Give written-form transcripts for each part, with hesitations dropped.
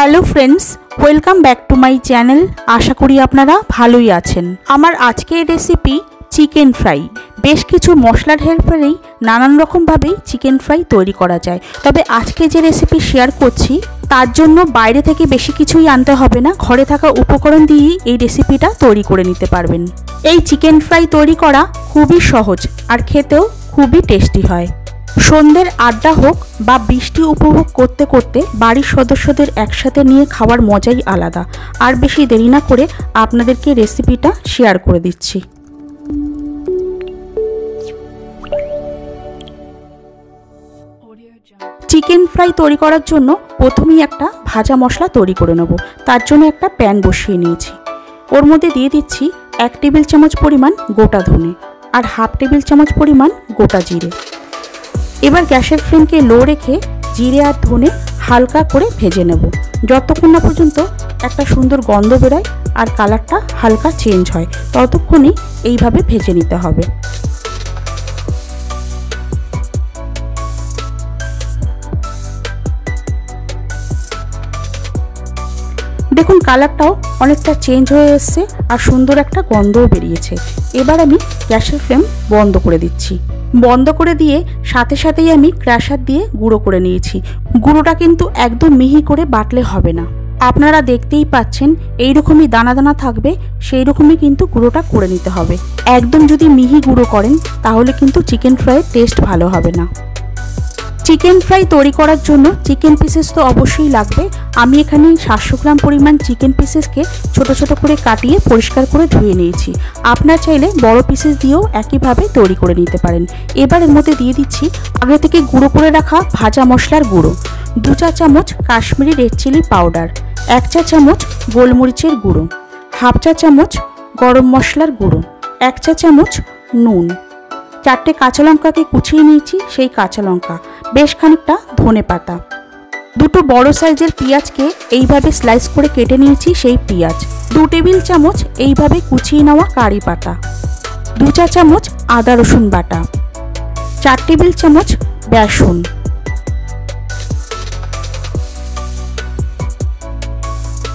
Hello friends, welcome back to my channel. আশা করি আপনারা ভালোই আছেন। আমার আজকের রেসিপি চিকেন ফ্রাই। বেশ কিছু মশলার হেল্পেরেই নানান রকমভাবেই চিকেন ফ্রাই তৈরি করা যায়। তবে আজকে যে রেসিপি শেয়ার করছি তার জন্য বাইরে থেকে বেশি কিছুই আনতে হবে না, ঘরে থাকা উপকরণ দিয়েই এই রেসিপিটা তৈরি করে নিতে পারবেন। এই চিকেন ফ্রাই তৈরি করা খুবই সহজ আর খেতেও খুবই টেস্টি হয়। সন্ধ্যের আড্ডা হোক বা বৃষ্টি উপভোগ করতে করতে বাড়ির সদস্যদের একসাথে নিয়ে খাওয়ার মজাই আলাদা। আর বেশি দেরি না করে আপনাদেরকে রেসিপিটা শেয়ার করে দিচ্ছি। চিকেন ফ্রাই তৈরি করার জন্য প্রথমেই একটা ভাজা মশলা তৈরি করে নেব। তার জন্য একটা প্যান বসিয়ে নিয়েছি। ওর মধ্যে দিয়ে দিচ্ছি 1 টেবিল চামচ পরিমাণ গোটা ধনে আর হাফ টেবিল চামচ পরিমাণ গোটা জিরে। এবার গ্যাসের ফ্লেমকে লো রেখে জিরে আর ধনে হালকা করে ভেজে নেব, যতক্ষণ না পর্যন্ত একটা সুন্দর গন্ধ বেরোয় আর কালারটা হালকা চেঞ্জ হয়, ততক্ষণই এইভাবে ভেজে নিতে হবে। দেখুন কালারটাও অনেকটা চেঞ্জ হয়ে এসছে আর সুন্দর একটা গন্ধও বেরিয়েছে। এবার আমি গ্যাসের ফ্লেম বন্ধ করে দিচ্ছি। বন্ধ করে দিয়ে সাথে সাথেই আমি ক্র্যাশার দিয়ে গুঁড়ো করে নিয়েছি। গুঁড়োটা কিন্তু একদম মিহি করে বাটলে হবে না, আপনারা দেখতেই পাচ্ছেন এইরকমই দানা দানা থাকবে, সেই রকমই কিন্তু গুঁড়োটা করে নিতে হবে। একদম যদি মিহি গুঁড়ো করেন তাহলে কিন্তু চিকেন ফ্রাইয়ের টেস্ট ভালো হবে না। চিকেন ফ্রাই তৈরি করার জন্য চিকেন পিসেস তো অবশ্যই লাগবে। আমি এখানে 700 গ্রাম পরিমাণ চিকেন পিসেসকে ছোট ছোট করে কাটিয়ে পরিষ্কার করে ধুয়ে নিয়েছি। আপনারা চাইলে বড় পিসেস দিয়েও একইভাবে তৈরি করে নিতে পারেন। এবার এর মধ্যে দিয়ে দিচ্ছি আগে থেকে গুঁড়ো করে রাখা ভাজা মশলার গুঁড়ো, 2 চা চামচ কাশ্মীরি রেড চিলি পাউডার, 1 চা চামচ গোলমরিচের গুঁড়ো, হাফ চা চামচ গরম মশলার গুঁড়ো, 1 চা চামচ নুন, 4টে কাঁচা লঙ্কাকে কুচিয়ে নিয়েছি সেই কাঁচা লঙ্কা, বেশ খানিকটা ধনে পাতা, 2টো বড় সাইজের পেঁয়াজকে এইভাবে স্লাইস করে কেটে নিয়েছি সেই পেঁয়াজ, 2 টেবিল চামচ এইভাবে কুচিয়ে নেওয়া কারি পাতা, 2 চা চামচ আদা রসুন বাটা, 4 টেবিল চামচ বেসন,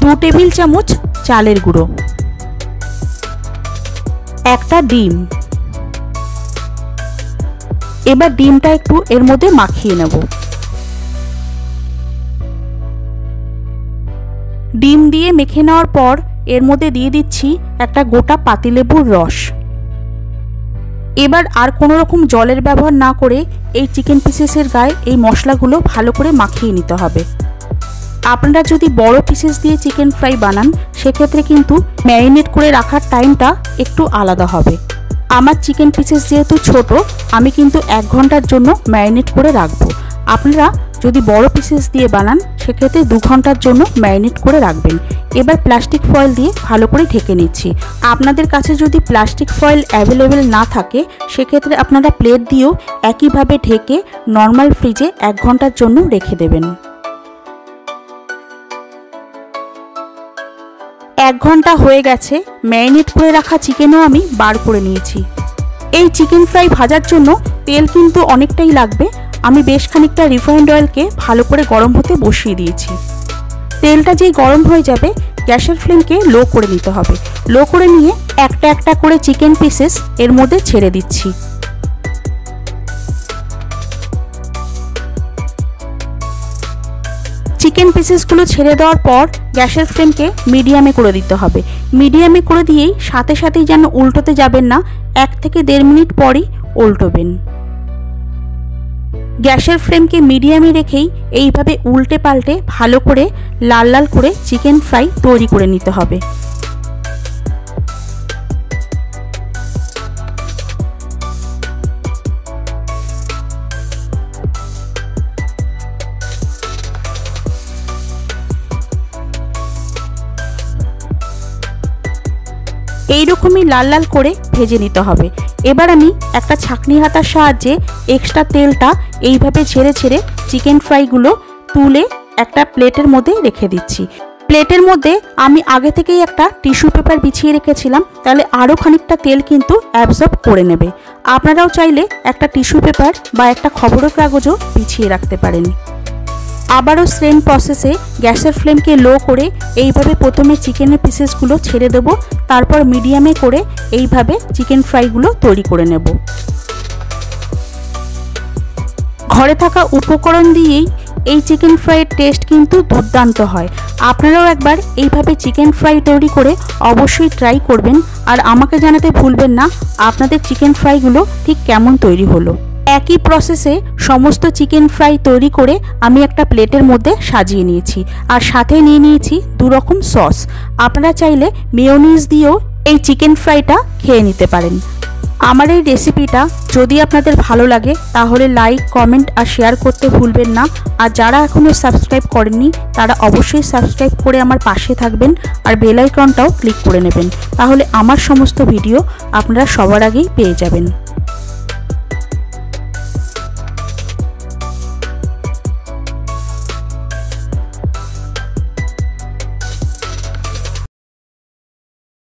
2 টেবিল চামচ চালের গুঁড়ো, একটা ডিম। এবার ডিমটা একটু এর মধ্যে মাখিয়ে নেব। ডিম দিয়ে মেখে নেওয়ার পর এর মধ্যে দিয়ে দিচ্ছি একটা গোটা পাতিলেবুর রস। এবার আর কোনো রকম জলের ব্যবহার না করে এই চিকেন পিসেসের গায়ে এই মশলাগুলো ভালো করে মাখিয়ে নিতে হবে। আপনারা যদি বড় পিসেস দিয়ে চিকেন ফ্রাই বানান সেক্ষেত্রে কিন্তু ম্যারিনেট করে রাখার টাইমটা একটু আলাদা হবে। আমার চিকেন পিসেস যেহেতু ছোট, আমি কিন্তু 1 ঘন্টার জন্য ম্যারিনেট করে রাখবো। আপনারা যদি বড় পিসেস দিয়ে বানান সেক্ষেত্রে 2 ঘন্টার জন্য ম্যারিনেট করে রাখবেন। এবার প্লাস্টিক ফয়েল দিয়ে ভালো করে ঢেকে নিচ্ছি। আপনাদের কাছে যদি প্লাস্টিক ফয়েল অ্যাভেলেবেল না থাকে সেক্ষেত্রে আপনারা প্লেট দিয়েও একইভাবে ঢেকে নর্মাল ফ্রিজে 1 ঘন্টার জন্য রেখে দেবেন। 1 ঘন্টা হয়ে গেছে, ম্যারিনেট করে রাখা চিকেনও আমি বার করে নিয়েছি। এই চিকেন ফ্রাই ভাজার জন্য তেল কিন্তু অনেকটাই লাগবে। আমি বেশ খানিকটা রিফাইন্ড অয়েলকে ভালো করে গরম হতে বসিয়ে দিয়েছি। তেলটা যেই গরম হয়ে যাবে গ্যাসের ফ্লেমকে লো করে নিতে হবে। লো করে নিয়ে একটা একটা করে চিকেন পিসেস এর মধ্যে ছেড়ে দিচ্ছি। চিকেন পিসেসগুলো ছেড়ে দেওয়ার পর গ্যাসের ফ্লেমকে মিডিয়ামে করে দিতে হবে। মিডিয়ামে করে দিয়েই সাথে সাথেই যেন উল্টোতে যাবেন না, 1 থেকে 1.5 মিনিট পরই উল্টোবেন। গ্যাসের ফ্লেমকে মিডিয়ামে রেখেই এইভাবে উল্টে পাল্টে ভালো করে লাল লাল করে চিকেন ফ্রাই তৈরি করে নিতে হবে। এইরকমই লাল লাল করে ভেজে নিতে হবে। এবার আমি একটা ছাঁকনি হাতার সাহায্যে এক্সট্রা তেলটা এইভাবে ছেড়ে ছেড়ে চিকেন ফ্রাইগুলো তুলে একটা প্লেটের মধ্যে রেখে দিচ্ছি। প্লেটের মধ্যে আমি আগে থেকেই একটা টিস্যু পেপার বিছিয়ে রেখেছিলাম, তাহলে আরও খানিকটা তেল কিন্তু অ্যাবজর্ব করে নেবে। আপনারাও চাইলে একটা টিস্যু পেপার বা একটা খবরের কাগজও বিছিয়ে রাখতে পারেন। আবারও সেম প্রসেসে গ্যাসের ফ্লেমকে লো করে এইভাবে প্রথমে চিকেনের পিসেসগুলো ছেড়ে দেব, তারপর মিডিয়ামে করে এইভাবে চিকেন ফ্রাইগুলো তৈরি করে নেব। ঘরে থাকা উপকরণ দিয়েই এই চিকেন ফ্রাইয়ের টেস্ট কিন্তু দুর্দান্ত হয়। আপনারাও একবার এইভাবে চিকেন ফ্রাই তৈরি করে অবশ্যই ট্রাই করবেন, আর আমাকে জানাতে ভুলবেন না আপনাদের চিকেন ফ্রাইগুলো ঠিক কেমন তৈরি হলো। একই প্রসেসে সমস্ত চিকেন ফ্রাই তৈরি করে আমি একটা প্লেটের মধ্যে সাজিয়ে নিয়েছি, আর সাথে নিয়ে নিয়েছি 2 রকম সস। আপনারা চাইলে মেয়োনিজ দিয়েও এই চিকেন ফ্রাইটা খেয়ে নিতে পারেন। আমার এই রেসিপিটা যদি আপনাদের ভালো লাগে তাহলে লাইক, কমেন্ট আর শেয়ার করতে ভুলবেন না। আর যারা এখনও সাবস্ক্রাইব করেননি তারা অবশ্যই সাবস্ক্রাইব করে আমার পাশে থাকবেন, আর বেল আইকনটাও ক্লিক করে নেবেন, তাহলে আমার সমস্ত ভিডিও আপনারা সবার আগেই পেয়ে যাবেন।